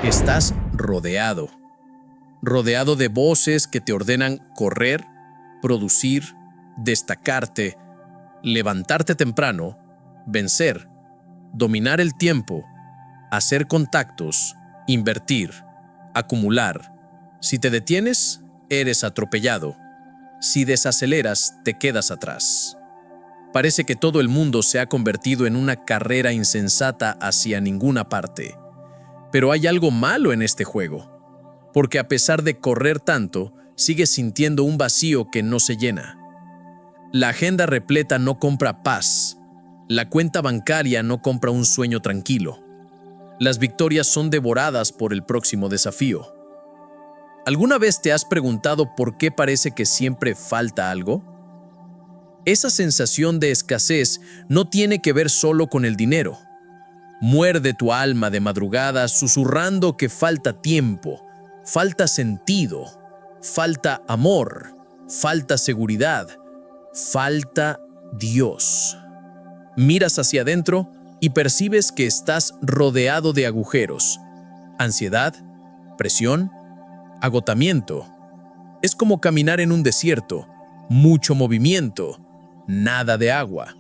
Estás rodeado de voces que te ordenan correr, producir, destacarte, levantarte temprano, vencer, dominar el tiempo, hacer contactos, invertir, acumular. Si te detienes, eres atropellado. Si desaceleras, te quedas atrás. Parece que todo el mundo se ha convertido en una carrera insensata hacia ninguna parte. Pero hay algo malo en este juego, porque a pesar de correr tanto, sigues sintiendo un vacío que no se llena. La agenda repleta no compra paz. La cuenta bancaria no compra un sueño tranquilo. Las victorias son devoradas por el próximo desafío. ¿Alguna vez te has preguntado por qué parece que siempre falta algo? Esa sensación de escasez no tiene que ver solo con el dinero. Muerde tu alma de madrugada susurrando que falta tiempo, falta sentido, falta amor, falta seguridad, falta Dios. Miras hacia adentro y percibes que estás rodeado de agujeros, ansiedad, presión, agotamiento. Es como caminar en un desierto, mucho movimiento, nada de agua.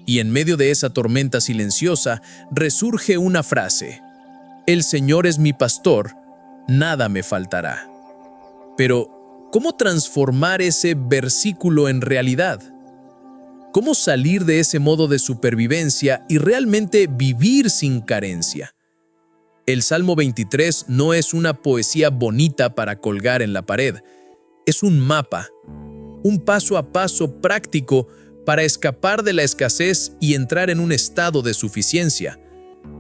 Y en medio de esa tormenta silenciosa resurge una frase: El Señor es mi pastor, nada me faltará. Pero, ¿cómo transformar ese versículo en realidad? ¿Cómo salir de ese modo de supervivencia y realmente vivir sin carencia? El Salmo 23 no es una poesía bonita para colgar en la pared. Es un mapa, un paso a paso práctico para escapar de la escasez y entrar en un estado de suficiencia.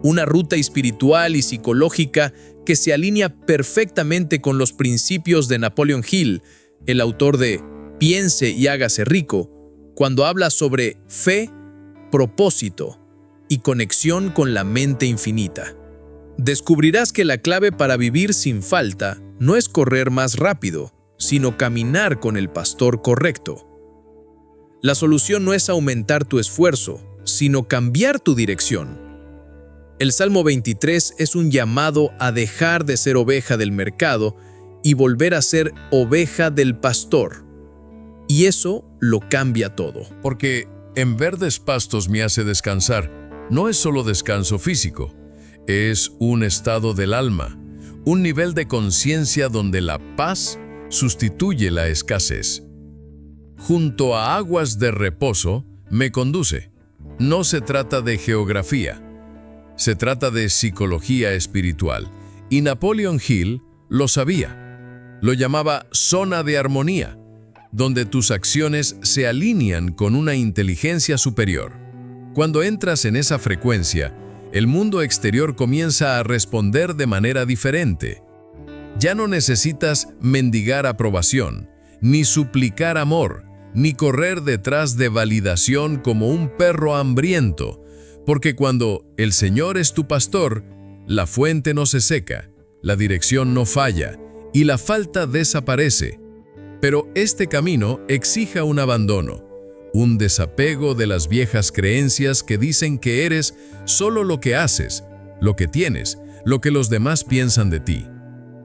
Una ruta espiritual y psicológica que se alinea perfectamente con los principios de Napoleon Hill, el autor de Piense y hágase rico, cuando habla sobre fe, propósito y conexión con la mente infinita. Descubrirás que la clave para vivir sin falta no es correr más rápido, sino caminar con el pastor correcto. La solución no es aumentar tu esfuerzo, sino cambiar tu dirección. El Salmo 23 es un llamado a dejar de ser oveja del mercado y volver a ser oveja del pastor. Y eso lo cambia todo. Porque en verdes pastos me hace descansar. No es solo descanso físico, es un estado del alma, un nivel de conciencia donde la paz sustituye la escasez. Junto a aguas de reposo me conduce. No se trata de geografía, se trata de psicología espiritual. Y Napoleon Hill lo sabía. Lo llamaba zona de armonía, donde tus acciones se alinean con una inteligencia superior. Cuando entras en esa frecuencia, el mundo exterior comienza a responder de manera diferente. Ya no necesitas mendigar aprobación, ni suplicar amor, ni correr detrás de validación como un perro hambriento, porque cuando el Señor es tu pastor, la fuente no se seca, la dirección no falla y la falta desaparece. Pero este camino exige un abandono, un desapego de las viejas creencias que dicen que eres solo lo que haces, lo que tienes, lo que los demás piensan de ti.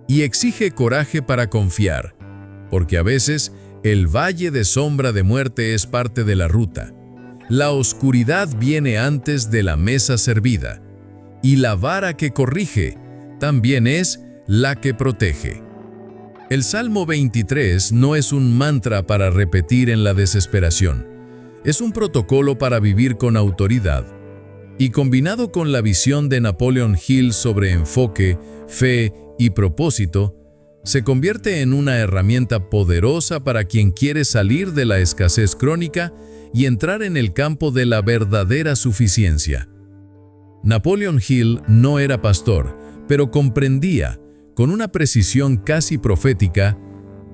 Y exige coraje para confiar, porque a veces el valle de sombra de muerte es parte de la ruta. La oscuridad viene antes de la mesa servida, y la vara que corrige también es la que protege. El Salmo 23 no es un mantra para repetir en la desesperación. Es un protocolo para vivir con autoridad. Y combinado con la visión de Napoleon Hill sobre enfoque, fe y propósito, se convierte en una herramienta poderosa para quien quiere salir de la escasez crónica y entrar en el campo de la verdadera suficiencia. Napoleon Hill no era pastor, pero comprendía, con una precisión casi profética,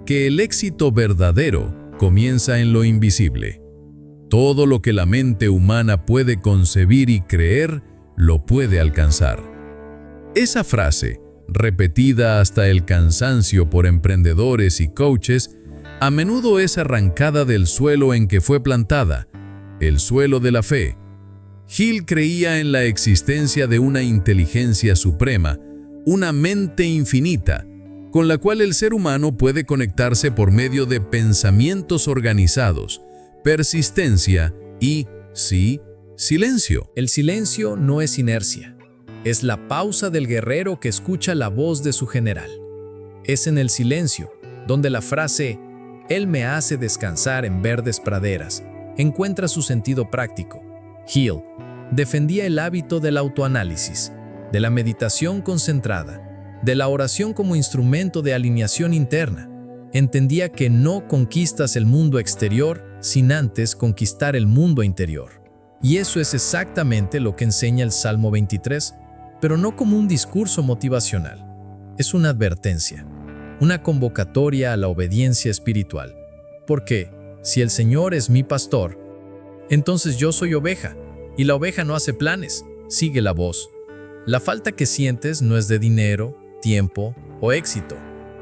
que el éxito verdadero comienza en lo invisible. Todo lo que la mente humana puede concebir y creer, lo puede alcanzar. Esa frase, repetida hasta el cansancio por emprendedores y coaches, a menudo es arrancada del suelo en que fue plantada, el suelo de la fe. Hill creía en la existencia de una inteligencia suprema, una mente infinita, con la cual el ser humano puede conectarse por medio de pensamientos organizados, persistencia y, sí, silencio. El silencio no es inercia. Es la pausa del guerrero que escucha la voz de su general. Es en el silencio donde la frase «Él me hace descansar en verdes praderas» encuentra su sentido práctico. Hill defendía el hábito del autoanálisis, de la meditación concentrada, de la oración como instrumento de alineación interna. Entendía que no conquistas el mundo exterior sin antes conquistar el mundo interior. Y eso es exactamente lo que enseña el Salmo 23, pero no como un discurso motivacional. Es una advertencia, una convocatoria a la obediencia espiritual. Porque si el Señor es mi pastor, entonces yo soy oveja, y la oveja no hace planes, sigue la voz. La falta que sientes no es de dinero, tiempo o éxito,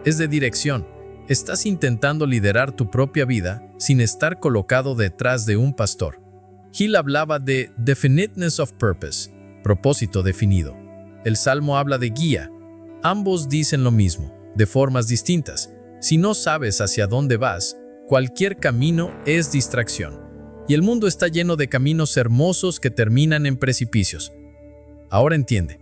es de dirección. Estás intentando liderar tu propia vida sin estar colocado detrás de un pastor. Hill hablaba de definiteness of purpose, propósito definido. El Salmo habla de guía. Ambos dicen lo mismo, de formas distintas. Si no sabes hacia dónde vas, cualquier camino es distracción. Y el mundo está lleno de caminos hermosos que terminan en precipicios. Ahora entiende,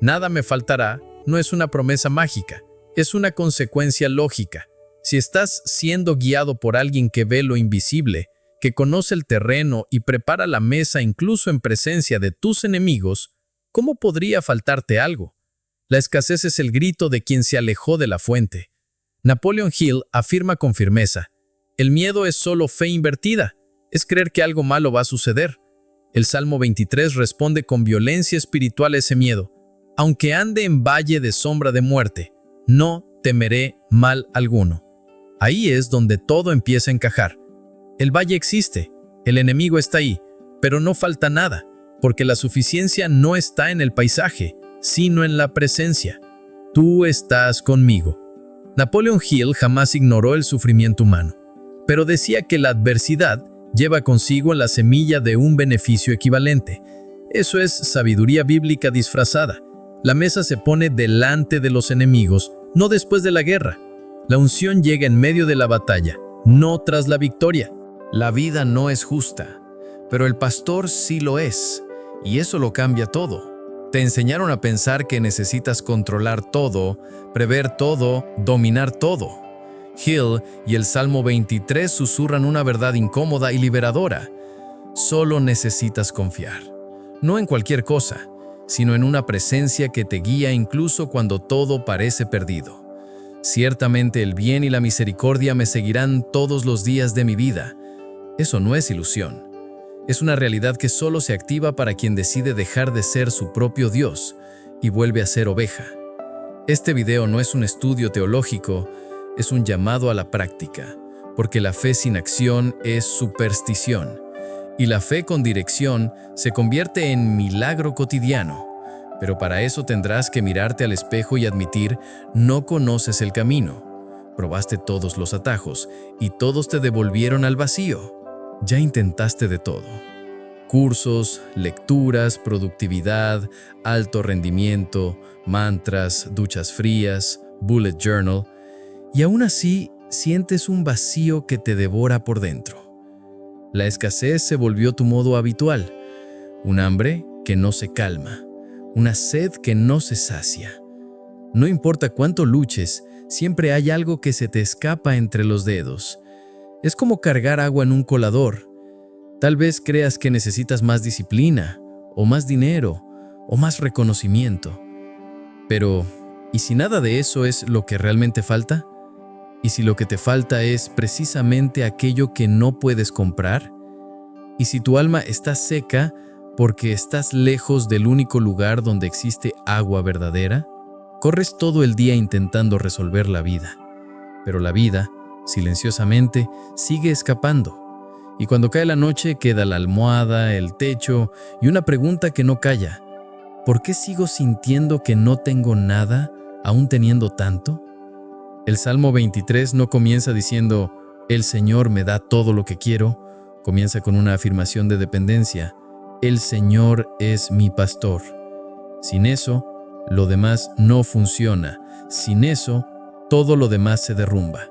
nada me faltará no es una promesa mágica, es una consecuencia lógica. Si estás siendo guiado por alguien que ve lo invisible, que conoce el terreno y prepara la mesa incluso en presencia de tus enemigos, ¿cómo podría faltarte algo? La escasez es el grito de quien se alejó de la fuente. Napoleon Hill afirma con firmeza, el miedo es solo fe invertida, es creer que algo malo va a suceder. El Salmo 23 responde con violencia espiritual a ese miedo. Aunque ande en valle de sombra de muerte, no temeré mal alguno. Ahí es donde todo empieza a encajar. El valle existe, el enemigo está ahí, pero no falta nada, porque la suficiencia no está en el paisaje, sino en la presencia. Tú estás conmigo. Napoleon Hill jamás ignoró el sufrimiento humano, pero decía que la adversidad lleva consigo la semilla de un beneficio equivalente. Eso es sabiduría bíblica disfrazada. La mesa se pone delante de los enemigos, no después de la guerra. La unción llega en medio de la batalla, no tras la victoria. La vida no es justa, pero el pastor sí lo es, y eso lo cambia todo. Te enseñaron a pensar que necesitas controlar todo, prever todo, dominar todo. Hill y el Salmo 23 susurran una verdad incómoda y liberadora. Solo necesitas confiar, no en cualquier cosa, sino en una presencia que te guía incluso cuando todo parece perdido. Ciertamente el bien y la misericordia me seguirán todos los días de mi vida. Eso no es ilusión. Es una realidad que solo se activa para quien decide dejar de ser su propio Dios y vuelve a ser oveja. Este video no es un estudio teológico, es un llamado a la práctica, porque la fe sin acción es superstición, y la fe con dirección se convierte en milagro cotidiano. Pero para eso tendrás que mirarte al espejo y admitir, no conoces el camino. Probaste todos los atajos y todos te devolvieron al vacío. Ya intentaste de todo. Cursos, lecturas, productividad, alto rendimiento, mantras, duchas frías, bullet journal, y aún así sientes un vacío que te devora por dentro. La escasez se volvió tu modo habitual, un hambre que no se calma, una sed que no se sacia. No importa cuánto luches, siempre hay algo que se te escapa entre los dedos. Es como cargar agua en un colador. Tal vez creas que necesitas más disciplina, o más dinero, o más reconocimiento. Pero, ¿y si nada de eso es lo que realmente falta? ¿Y si lo que te falta es precisamente aquello que no puedes comprar? ¿Y si tu alma está seca porque estás lejos del único lugar donde existe agua verdadera? Corres todo el día intentando resolver la vida, pero la vida, silenciosamente, sigue escapando. Y cuando cae la noche queda la almohada, el techo y una pregunta que no calla. ¿Por qué sigo sintiendo que no tengo nada, aún teniendo tanto? El Salmo 23 no comienza diciendo, el Señor me da todo lo que quiero. Comienza con una afirmación de dependencia. El Señor es mi pastor. Sin eso, Lo demás no funciona. Sin eso, todo lo demás se derrumba.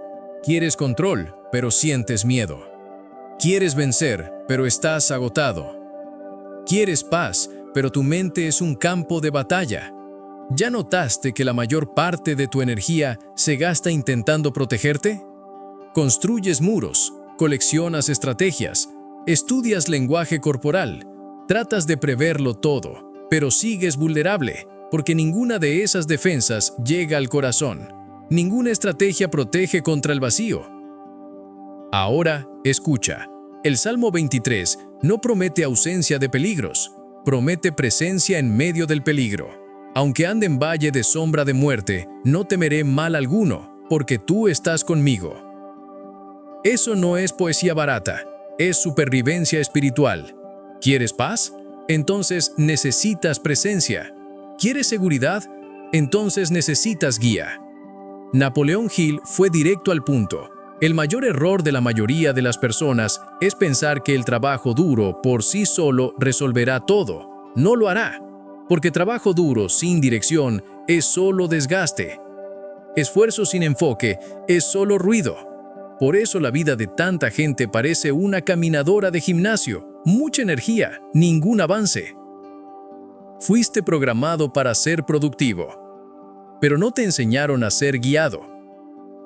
Quieres control, pero sientes miedo. Quieres vencer, pero estás agotado. Quieres paz, pero tu mente es un campo de batalla. ¿Ya notaste que la mayor parte de tu energía se gasta intentando protegerte? Construyes muros, coleccionas estrategias, estudias lenguaje corporal, tratas de preverlo todo, pero sigues vulnerable, porque ninguna de esas defensas llega al corazón. Ninguna estrategia protege contra el vacío. Ahora, escucha. El Salmo 23 no promete ausencia de peligros, promete presencia en medio del peligro. Aunque ande en valle de sombra de muerte, no temeré mal alguno, porque tú estás conmigo. Eso no es poesía barata, es supervivencia espiritual. ¿Quieres paz? Entonces necesitas presencia. ¿Quieres seguridad? Entonces necesitas guía. Napoleón Hill fue directo al punto. El mayor error de la mayoría de las personas es pensar que el trabajo duro por sí solo resolverá todo. No lo hará, porque trabajo duro sin dirección es solo desgaste. Esfuerzo sin enfoque es solo ruido. Por eso la vida de tanta gente parece una caminadora de gimnasio. Mucha energía, ningún avance. Fuiste programado para ser productivo, pero no te enseñaron a ser guiado.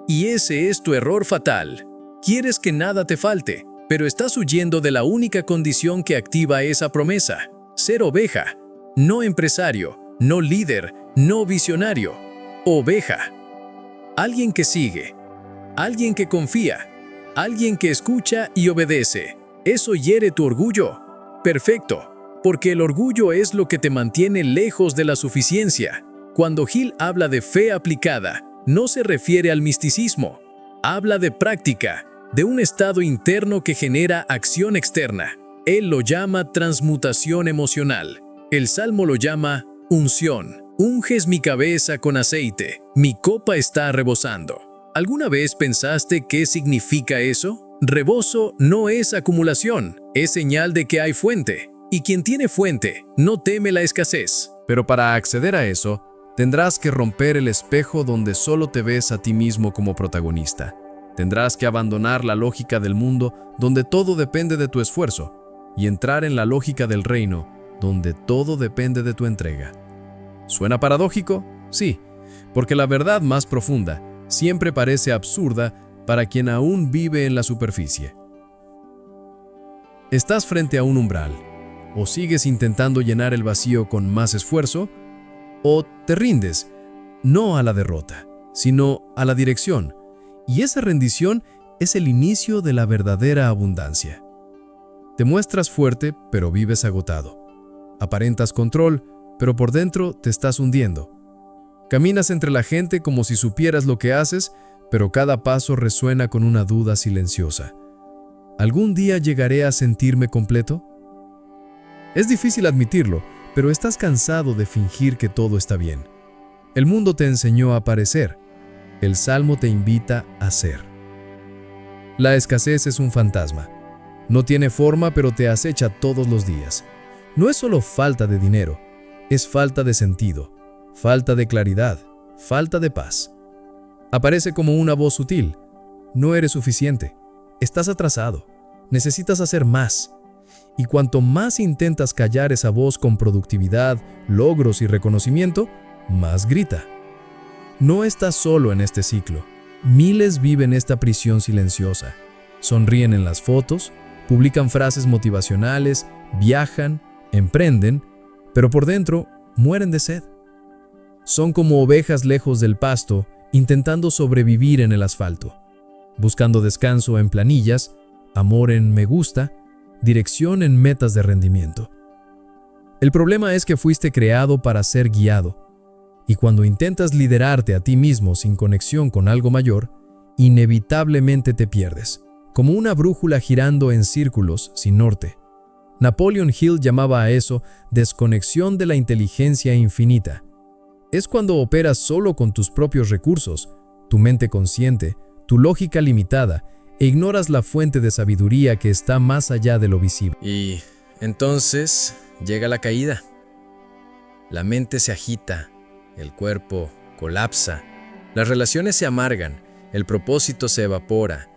Y ese es tu error fatal. Quieres que nada te falte, pero estás huyendo de la única condición que activa esa promesa: ser oveja, no empresario, no líder, no visionario. Oveja. Alguien que sigue, alguien que confía, alguien que escucha y obedece. ¿Eso hiere tu orgullo? Perfecto, porque el orgullo es lo que te mantiene lejos de la suficiencia. Cuando Hill habla de fe aplicada, no se refiere al misticismo. Habla de práctica, de un estado interno que genera acción externa. Él lo llama transmutación emocional. El Salmo lo llama unción. Unges mi cabeza con aceite, mi copa está rebosando. ¿Alguna vez pensaste qué significa eso? Rebozo no es acumulación, es señal de que hay fuente. Y quien tiene fuente no teme la escasez. Pero para acceder a eso, tendrás que romper el espejo donde solo te ves a ti mismo como protagonista. Tendrás que abandonar la lógica del mundo donde todo depende de tu esfuerzo y entrar en la lógica del reino donde todo depende de tu entrega. ¿Suena paradójico? Sí, porque la verdad más profunda siempre parece absurda para quien aún vive en la superficie. Estás frente a un umbral. O sigues intentando llenar el vacío con más esfuerzo, o te rindes, no a la derrota, sino a la dirección. Y esa rendición es el inicio de la verdadera abundancia. Te muestras fuerte, pero vives agotado. Aparentas control, pero por dentro te estás hundiendo. Caminas entre la gente como si supieras lo que haces, pero cada paso resuena con una duda silenciosa. ¿Algún día llegaré a sentirme completo? Es difícil admitirlo, pero estás cansado de fingir que todo está bien. El mundo te enseñó a parecer. El Salmo te invita a ser. La escasez es un fantasma. No tiene forma, pero te acecha todos los días. No es solo falta de dinero, es falta de sentido, falta de claridad, falta de paz. Aparece como una voz sutil. No eres suficiente. Estás atrasado. Necesitas hacer más. Y cuanto más intentas callar esa voz con productividad, logros y reconocimiento, más grita. No estás solo en este ciclo. Miles viven esta prisión silenciosa. Sonríen en las fotos, publican frases motivacionales, viajan, emprenden, pero por dentro mueren de sed. Son como ovejas lejos del pasto, intentando sobrevivir en el asfalto, buscando descanso en planillas, amor en me gusta, dirección en metas de rendimiento. El problema es que fuiste creado para ser guiado, y cuando intentas liderarte a ti mismo sin conexión con algo mayor, inevitablemente te pierdes, como una brújula girando en círculos sin norte. Napoleon Hill llamaba a eso desconexión de la inteligencia infinita. Es cuando operas solo con tus propios recursos, tu mente consciente, tu lógica limitada, e ignoras la fuente de sabiduría que está más allá de lo visible. Y entonces llega la caída. La mente se agita, el cuerpo colapsa, las relaciones se amargan, el propósito se evapora,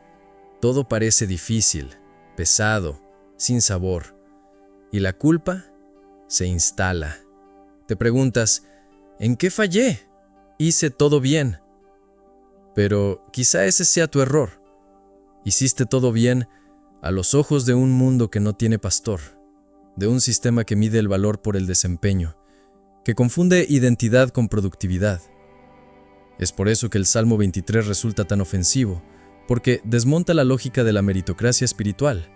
todo parece difícil, pesado, sin sabor, y la culpa se instala. Te preguntas, ¿en qué fallé? Hice todo bien. Pero quizá ese sea tu error. Hiciste todo bien a los ojos de un mundo que no tiene pastor, de un sistema que mide el valor por el desempeño, que confunde identidad con productividad. Es por eso que el Salmo 23 resulta tan ofensivo, porque desmonta la lógica de la meritocracia espiritual.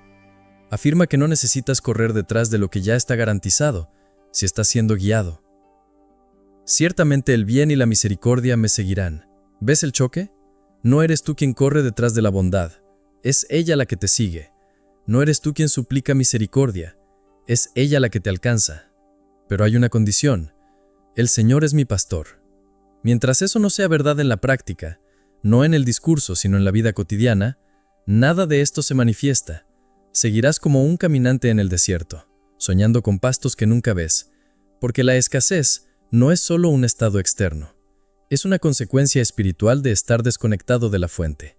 Afirma que no necesitas correr detrás de lo que ya está garantizado, si estás siendo guiado. Ciertamente el bien y la misericordia me seguirán. ¿Ves el choque? No eres tú quien corre detrás de la bondad, es ella la que te sigue. No eres tú quien suplica misericordia, es ella la que te alcanza. Pero hay una condición: el Señor es mi pastor. Mientras eso no sea verdad en la práctica, no en el discurso sino en la vida cotidiana, nada de esto se manifiesta. Seguirás como un caminante en el desierto, soñando con pastos que nunca ves, porque la escasez no es solo un estado externo, es una consecuencia espiritual de estar desconectado de la fuente.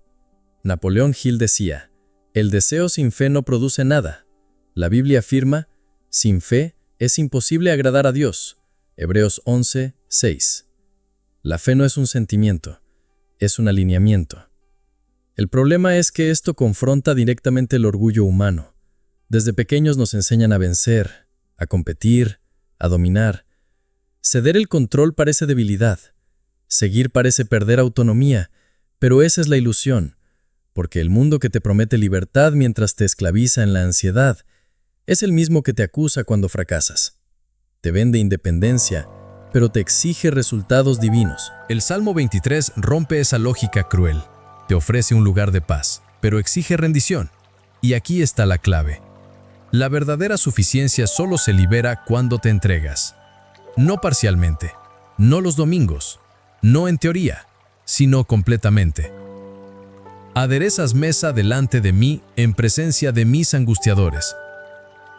Napoleón Hill decía, el deseo sin fe no produce nada. La Biblia afirma, sin fe es imposible agradar a Dios. Hebreos 11, 6. La fe no es un sentimiento, es un alineamiento. El problema es que esto confronta directamente el orgullo humano. Desde pequeños nos enseñan a vencer, a competir, a dominar. Ceder el control parece debilidad. Seguir parece perder autonomía, pero esa es la ilusión, porque el mundo que te promete libertad mientras te esclaviza en la ansiedad es el mismo que te acusa cuando fracasas. Te vende independencia, pero te exige resultados divinos. El Salmo 23 rompe esa lógica cruel. Te ofrece un lugar de paz, pero exige rendición. Y aquí está la clave. La verdadera suficiencia solo se libera cuando te entregas. No parcialmente, no los domingos, no en teoría, sino completamente. Aderezas mesa delante de mí en presencia de mis angustiadores.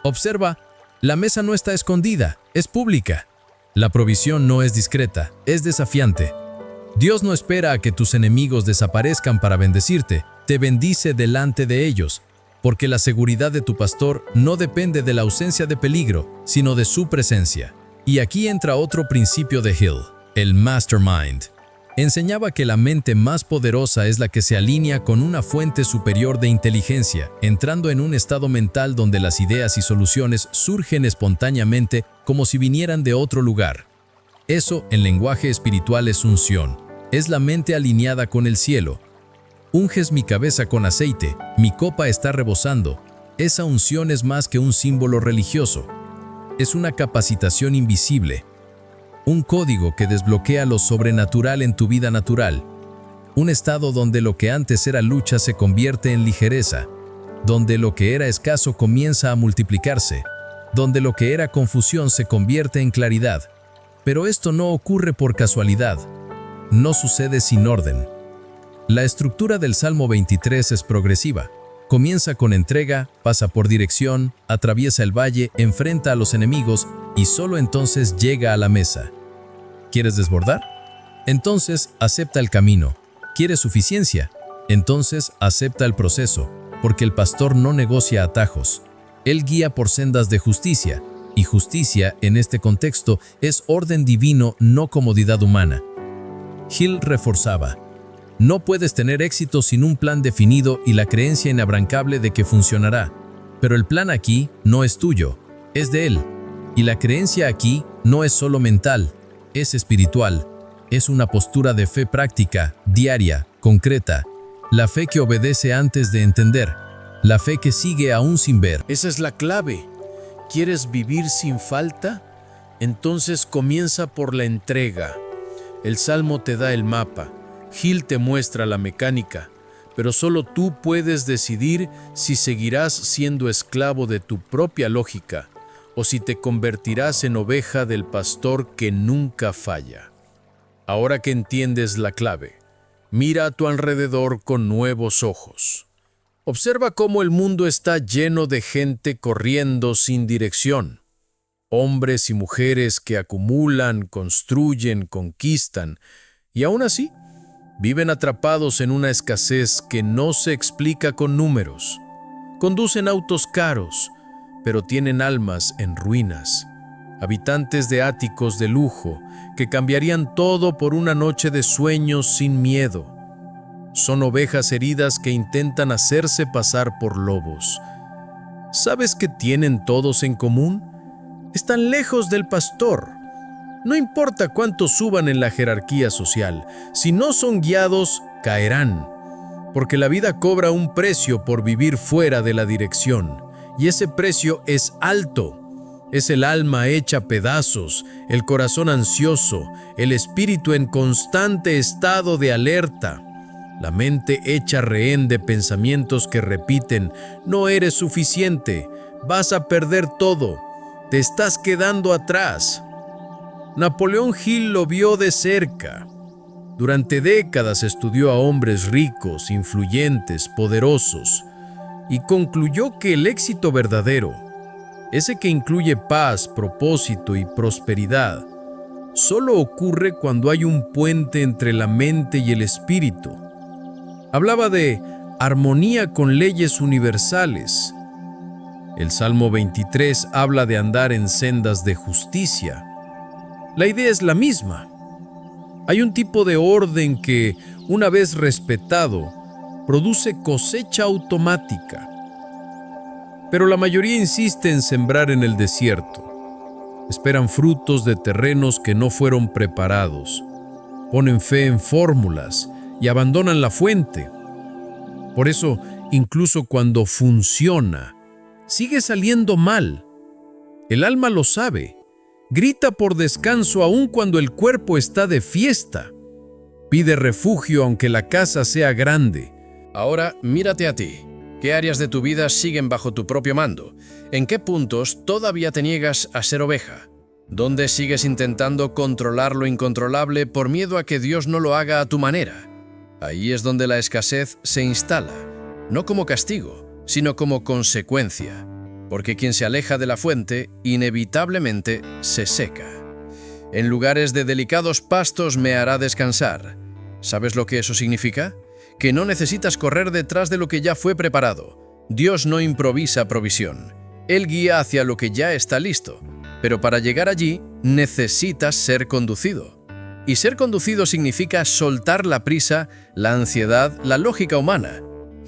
Observa, la mesa no está escondida, es pública. La provisión no es discreta, es desafiante. Dios no espera a que tus enemigos desaparezcan para bendecirte, te bendice delante de ellos, porque la seguridad de tu pastor no depende de la ausencia de peligro, sino de su presencia. Y aquí entra otro principio de Hill, el mastermind. Enseñaba que la mente más poderosa es la que se alinea con una fuente superior de inteligencia, entrando en un estado mental donde las ideas y soluciones surgen espontáneamente como si vinieran de otro lugar. Eso, en lenguaje espiritual, es unción. Es la mente alineada con el cielo. Unges mi cabeza con aceite, mi copa está rebosando. Esa unción es más que un símbolo religioso. Es una capacitación invisible. Un código que desbloquea lo sobrenatural en tu vida natural. Un estado donde lo que antes era lucha se convierte en ligereza. Donde lo que era escaso comienza a multiplicarse. Donde lo que era confusión se convierte en claridad. Pero esto no ocurre por casualidad. No sucede sin orden. La estructura del Salmo 23 es progresiva. Comienza con entrega, pasa por dirección, atraviesa el valle, enfrenta a los enemigos y solo entonces llega a la mesa. ¿Quieres desbordar? Entonces acepta el camino. ¿Quieres suficiencia? Entonces acepta el proceso, porque el pastor no negocia atajos. Él guía por sendas de justicia, y justicia en este contexto es orden divino, no comodidad humana. Hill reforzaba: no puedes tener éxito sin un plan definido y la creencia inabrancable de que funcionará. Pero el plan aquí no es tuyo, es de Él. Y la creencia aquí no es solo mental, es espiritual. Es una postura de fe práctica, diaria, concreta. La fe que obedece antes de entender. La fe que sigue aún sin ver. Esa es la clave. ¿Quieres vivir sin falta? Entonces comienza por la entrega. El Salmo te da el mapa. Hill te muestra la mecánica, pero solo tú puedes decidir si seguirás siendo esclavo de tu propia lógica o si te convertirás en oveja del pastor que nunca falla. Ahora que entiendes la clave, mira a tu alrededor con nuevos ojos. Observa cómo el mundo está lleno de gente corriendo sin dirección. hombres y mujeres que acumulan, construyen, conquistan, y aún así viven atrapados en una escasez que no se explica con números. Conducen autos caros, pero tienen almas en ruinas. Habitantes de áticos de lujo que cambiarían todo por una noche de sueños sin miedo. Son ovejas heridas que intentan hacerse pasar por lobos. ¿Sabes qué tienen todos en común? Están lejos del pastor. No importa cuánto suban en la jerarquía social, si no son guiados, caerán. Porque la vida cobra un precio por vivir fuera de la dirección, y ese precio es alto. Es el alma hecha pedazos, el corazón ansioso, el espíritu en constante estado de alerta, la mente hecha rehén de pensamientos que repiten: no eres suficiente, vas a perder todo, te estás quedando atrás. Napoleón Hill lo vio de cerca. Durante décadas estudió a hombres ricos, influyentes, poderosos, y concluyó que el éxito verdadero, ese que incluye paz, propósito y prosperidad, solo ocurre cuando hay un puente entre la mente y el espíritu. Hablaba de armonía con leyes universales. El Salmo 23 habla de andar en sendas de justicia. La idea es la misma. Hay un tipo de orden que, una vez respetado, produce cosecha automática. Pero la mayoría insiste en sembrar en el desierto. Esperan frutos de terrenos que no fueron preparados. Ponen fe en fórmulas y abandonan la fuente. Por eso, incluso cuando funciona, sigue saliendo mal. El alma lo sabe. Grita por descanso aun cuando el cuerpo está de fiesta. Pide refugio aunque la casa sea grande. Ahora, mírate a ti. ¿Qué áreas de tu vida siguen bajo tu propio mando? ¿En qué puntos todavía te niegas a ser oveja? ¿Dónde sigues intentando controlar lo incontrolable por miedo a que Dios no lo haga a tu manera? Ahí es donde la escasez se instala, no como castigo, sino como consecuencia. Porque quien se aleja de la fuente, inevitablemente se seca. En lugares de delicados pastos me hará descansar. ¿Sabes lo que eso significa? Que no necesitas correr detrás de lo que ya fue preparado. Dios no improvisa provisión. Él guía hacia lo que ya está listo. Pero para llegar allí, necesitas ser conducido. Y ser conducido significa soltar la prisa, la ansiedad, la lógica humana.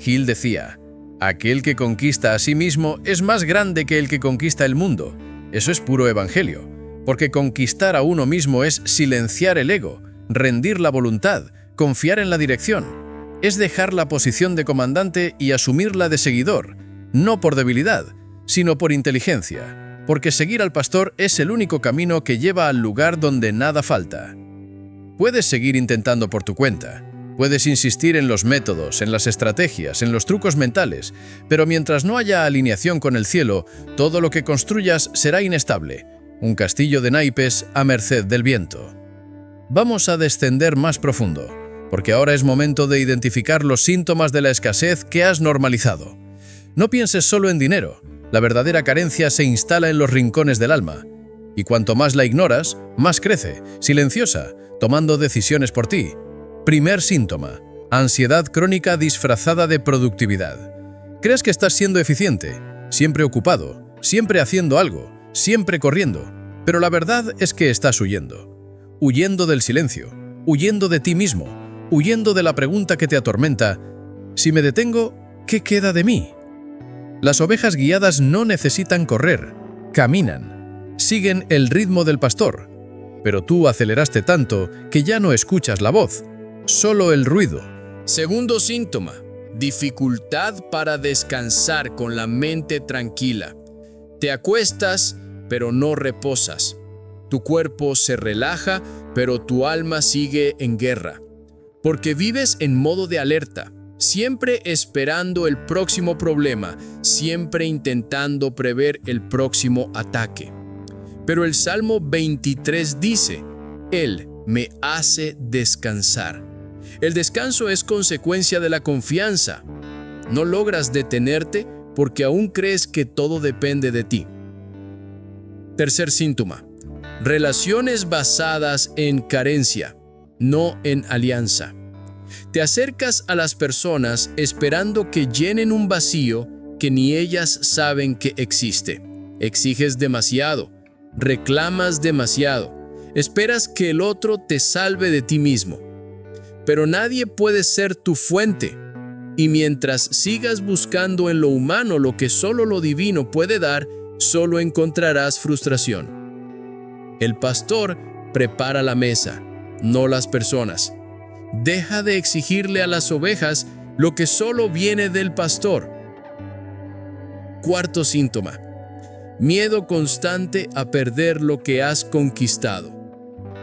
Hill decía: aquel que conquista a sí mismo es más grande que el que conquista el mundo. Eso es puro evangelio, porque conquistar a uno mismo es silenciar el ego, rendir la voluntad, confiar en la dirección. Es dejar la posición de comandante y asumirla de seguidor, no por debilidad, sino por inteligencia, porque seguir al pastor es el único camino que lleva al lugar donde nada falta. Puedes seguir intentando por tu cuenta. Puedes insistir en los métodos, en las estrategias, en los trucos mentales, pero mientras no haya alineación con el cielo, todo lo que construyas será inestable, un castillo de naipes a merced del viento. Vamos a descender más profundo, porque ahora es momento de identificar los síntomas de la escasez que has normalizado. No pienses solo en dinero, la verdadera carencia se instala en los rincones del alma, y cuanto más la ignoras, más crece, silenciosa, tomando decisiones por ti. Primer síntoma: ansiedad crónica disfrazada de productividad. ¿Crees que estás siendo eficiente? Siempre ocupado, siempre haciendo algo, siempre corriendo. Pero la verdad es que estás huyendo. Huyendo del silencio, huyendo de ti mismo, huyendo de la pregunta que te atormenta: si me detengo, ¿qué queda de mí? Las ovejas guiadas no necesitan correr, caminan, siguen el ritmo del pastor. Pero tú aceleraste tanto que ya no escuchas la voz, solo el ruido. Segundo síntoma: dificultad para descansar con la mente tranquila. Te acuestas, pero no reposas. Tu cuerpo se relaja, pero tu alma sigue en guerra. Porque vives en modo de alerta, siempre esperando el próximo problema, siempre intentando prever el próximo ataque. Pero el Salmo 23 dice: Él me hace descansar. El descanso es consecuencia de la confianza. No logras detenerte porque aún crees que todo depende de ti. Tercer síntoma. Relaciones basadas en carencia, no en alianza. Te acercas a las personas esperando que llenen un vacío que ni ellas saben que existe. Exiges demasiado, reclamas demasiado, esperas que el otro te salve de ti mismo. Pero nadie puede ser tu fuente, y mientras sigas buscando en lo humano lo que solo lo divino puede dar, solo encontrarás frustración. El pastor prepara la mesa, no las personas. Deja de exigirle a las ovejas lo que solo viene del pastor. Cuarto síntoma. Miedo constante a perder lo que has conquistado.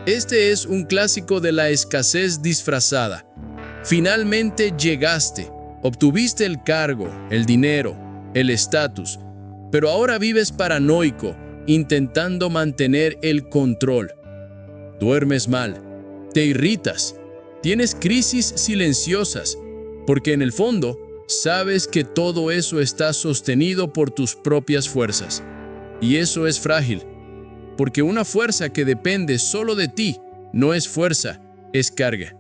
Este es un clásico de la escasez disfrazada. Finalmente llegaste, obtuviste el cargo, el dinero, el estatus, pero ahora vives paranoico, intentando mantener el control. Duermes mal, te irritas, tienes crisis silenciosas, porque en el fondo sabes que todo eso está sostenido por tus propias fuerzas. Y eso es frágil, porque una fuerza que depende solo de ti no es fuerza, es carga.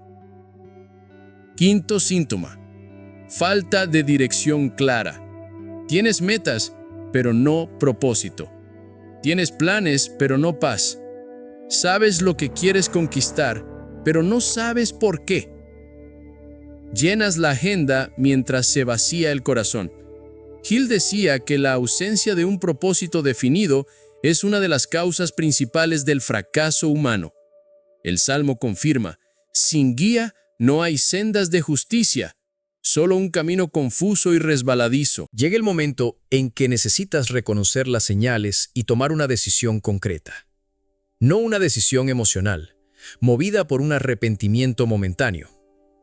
Quinto síntoma. Falta de dirección clara. Tienes metas, pero no propósito. Tienes planes, pero no paz. Sabes lo que quieres conquistar, pero no sabes por qué. Llenas la agenda mientras se vacía el corazón. Hill decía que la ausencia de un propósito definido es una de las causas principales del fracaso humano. El Salmo confirma, sin guía no hay sendas de justicia, solo un camino confuso y resbaladizo. Llega el momento en que necesitas reconocer las señales y tomar una decisión concreta. No una decisión emocional, movida por un arrepentimiento momentáneo,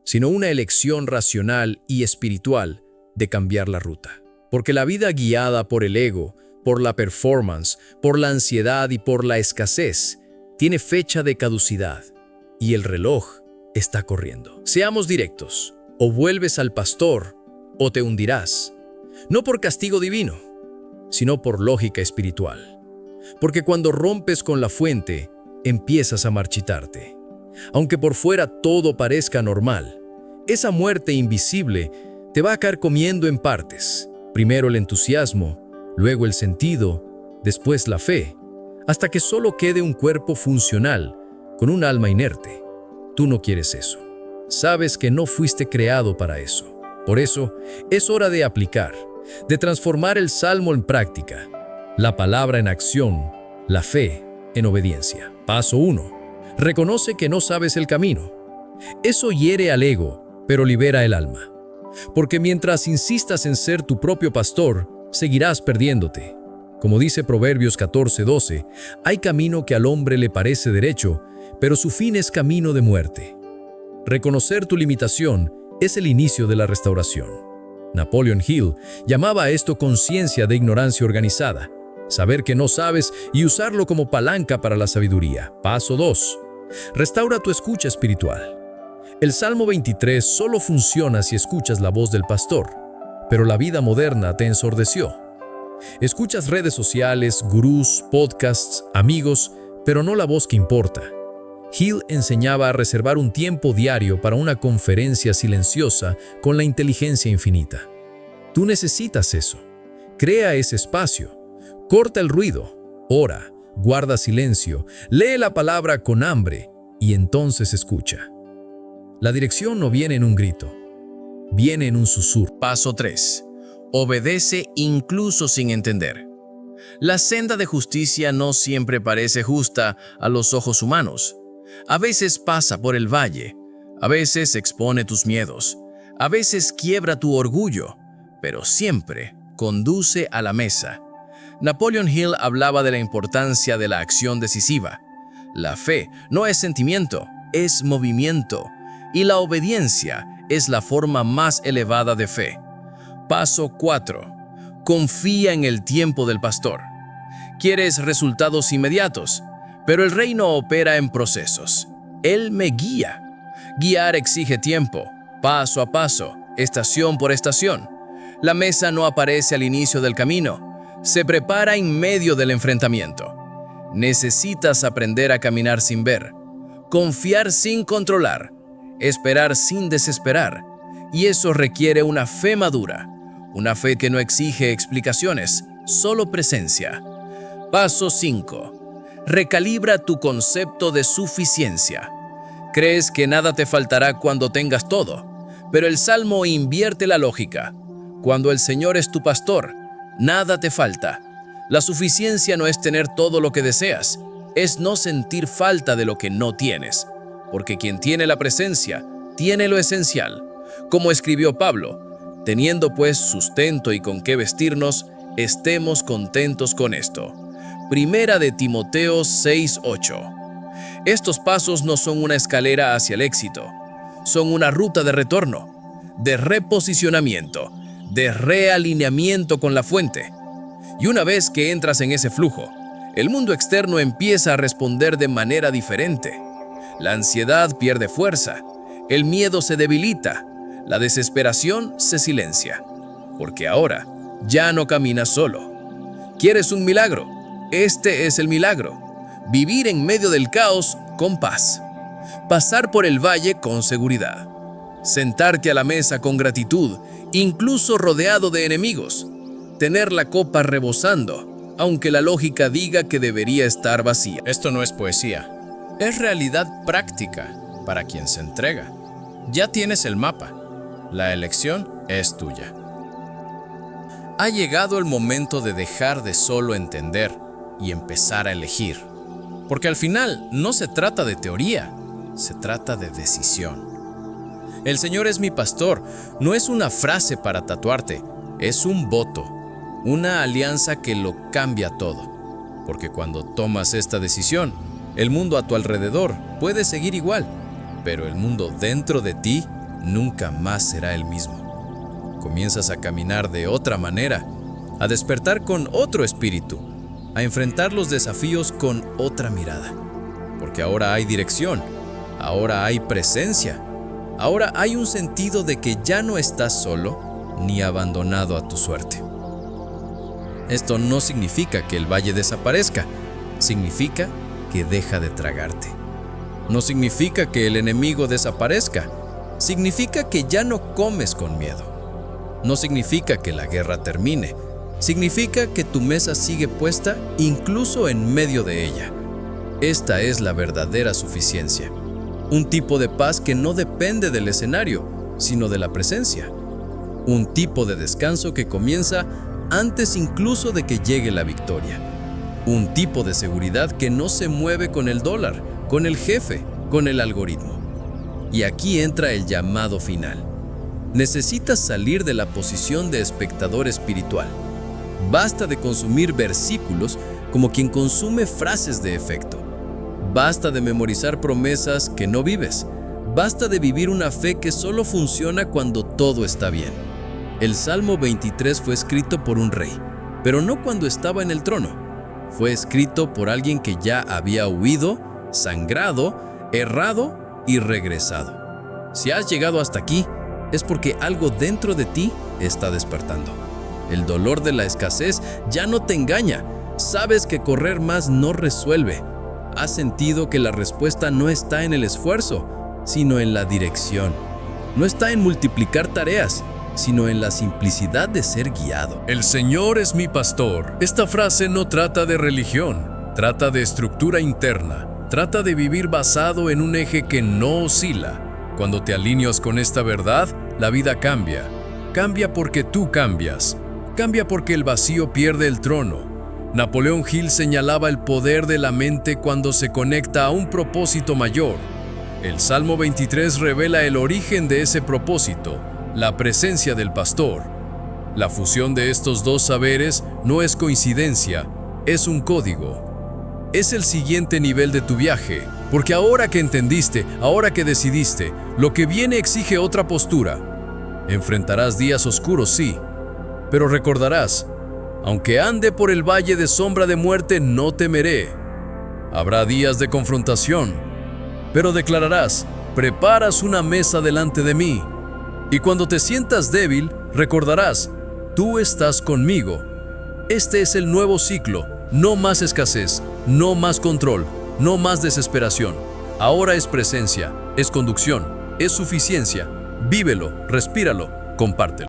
sino una elección racional y espiritual de cambiar la ruta. Porque la vida guiada por el ego, por la performance, por la ansiedad y por la escasez, tiene fecha de caducidad y el reloj está corriendo. Seamos directos, o vuelves al pastor o te hundirás, no por castigo divino, sino por lógica espiritual. Porque cuando rompes con la fuente, empiezas a marchitarte. Aunque por fuera todo parezca normal, esa muerte invisible te va a carcomiendo en partes. Primero el entusiasmo, luego el sentido, después la fe, hasta que solo quede un cuerpo funcional, con un alma inerte. Tú no quieres eso. Sabes que no fuiste creado para eso. Por eso, es hora de aplicar, de transformar el Salmo en práctica, la palabra en acción, la fe en obediencia. Paso 1. Reconoce que no sabes el camino. Eso hiere al ego, pero libera el alma. Porque mientras insistas en ser tu propio pastor, seguirás perdiéndote. Como dice Proverbios 14:12, hay camino que al hombre le parece derecho, pero su fin es camino de muerte. Reconocer tu limitación es el inicio de la restauración. Napoleon Hill llamaba a esto conciencia de ignorancia organizada, saber que no sabes y usarlo como palanca para la sabiduría. Paso 2. Restaura tu escucha espiritual. El Salmo 23 solo funciona si escuchas la voz del pastor, pero la vida moderna te ensordeció. Escuchas redes sociales, gurús, podcasts, amigos, pero no la voz que importa. Hill enseñaba a reservar un tiempo diario para una conferencia silenciosa con la inteligencia infinita. Tú necesitas eso. Crea ese espacio. Corta el ruido. Ora, guarda silencio, lee la palabra con hambre y entonces escucha. La dirección no viene en un grito, viene en un susurro. Paso 3. Obedece incluso sin entender. La senda de justicia no siempre parece justa a los ojos humanos. A veces pasa por el valle, a veces expone tus miedos, a veces quiebra tu orgullo, pero siempre conduce a la mesa. Napoleon Hill hablaba de la importancia de la acción decisiva. La fe no es sentimiento, es movimiento. Y la obediencia es la forma más elevada de fe. Paso 4. Confía en el tiempo del pastor. Quieres resultados inmediatos, pero el reino opera en procesos. Él me guía. Guiar exige tiempo, paso a paso, estación por estación. La mesa no aparece al inicio del camino, se prepara en medio del enfrentamiento. Necesitas aprender a caminar sin ver, confiar sin controlar, esperar sin desesperar. Y eso requiere una fe madura, una fe que no exige explicaciones, solo presencia. Paso 5. Recalibra tu concepto de suficiencia. Crees que nada te faltará cuando tengas todo, pero el Salmo invierte la lógica. Cuando el Señor es tu pastor, nada te falta. La suficiencia no es tener todo lo que deseas, es no sentir falta de lo que no tienes, porque quien tiene la presencia, tiene lo esencial. Como escribió Pablo, teniendo pues sustento y con qué vestirnos, estemos contentos con esto. Primera de Timoteo 6:8. Estos pasos no son una escalera hacia el éxito, son una ruta de retorno, de reposicionamiento, de realineamiento con la fuente. Y una vez que entras en ese flujo, el mundo externo empieza a responder de manera diferente. La ansiedad pierde fuerza, el miedo se debilita, la desesperación se silencia, porque ahora ya no caminas solo. ¿Quieres un milagro? Este es el milagro. Vivir en medio del caos con paz. Pasar por el valle con seguridad. Sentarte a la mesa con gratitud, incluso rodeado de enemigos. Tener la copa rebosando, aunque la lógica diga que debería estar vacía. Esto no es poesía, es realidad práctica para quien se entrega. Ya tienes el mapa, la elección es tuya. Ha llegado el momento de dejar de solo entender y empezar a elegir. Porque al final no se trata de teoría, se trata de decisión. El Señor es mi pastor no es una frase para tatuarte, es un voto, una alianza que lo cambia todo. Porque cuando tomas esta decisión, el mundo a tu alrededor puede seguir igual, pero el mundo dentro de ti nunca más será el mismo. Comienzas a caminar de otra manera, a despertar con otro espíritu, a enfrentar los desafíos con otra mirada. Porque ahora hay dirección, ahora hay presencia, ahora hay un sentido de que ya no estás solo ni abandonado a tu suerte. Esto no significa que el valle desaparezca, significa que deja de tragarte. No significa que el enemigo desaparezca, significa que ya no comes con miedo. No significa que la guerra termine, significa que tu mesa sigue puesta incluso en medio de ella. Esta es la verdadera suficiencia. Un tipo de paz que no depende del escenario, sino de la presencia. Un tipo de descanso que comienza antes incluso de que llegue la victoria. Un tipo de seguridad que no se mueve con el dólar, con el jefe, con el algoritmo. Y aquí entra el llamado final. Necesitas salir de la posición de espectador espiritual. Basta de consumir versículos como quien consume frases de efecto. Basta de memorizar promesas que no vives. Basta de vivir una fe que solo funciona cuando todo está bien. El Salmo 23 fue escrito por un rey, pero no cuando estaba en el trono. Fue escrito por alguien que ya había huido, sangrado, errado y regresado. Si has llegado hasta aquí, es porque algo dentro de ti está despertando. El dolor de la escasez ya no te engaña. Sabes que correr más no resuelve. Has sentido que la respuesta no está en el esfuerzo, sino en la dirección. No está en multiplicar tareas, sino en la simplicidad de ser guiado. El Señor es mi pastor. Esta frase no trata de religión, trata de estructura interna, trata de vivir basado en un eje que no oscila. Cuando te alineas con esta verdad, la vida cambia. Cambia porque tú cambias. Cambia porque el vacío pierde el trono. Napoleón Hill señalaba el poder de la mente cuando se conecta a un propósito mayor. El Salmo 23 revela el origen de ese propósito, la presencia del pastor. La fusión de estos dos saberes no es coincidencia, es un código. Es el siguiente nivel de tu viaje, porque ahora que entendiste, ahora que decidiste, lo que viene exige otra postura. Enfrentarás días oscuros, sí, pero recordarás, aunque ande por el valle de sombra de muerte, no temeré. Habrá días de confrontación, pero declararás, preparas una mesa delante de mí. Y cuando te sientas débil, recordarás, tú estás conmigo. Este es el nuevo ciclo, no más escasez, No más control, no más desesperación. Ahora es presencia, es conducción, es suficiencia. Vívelo, respíralo, compártelo.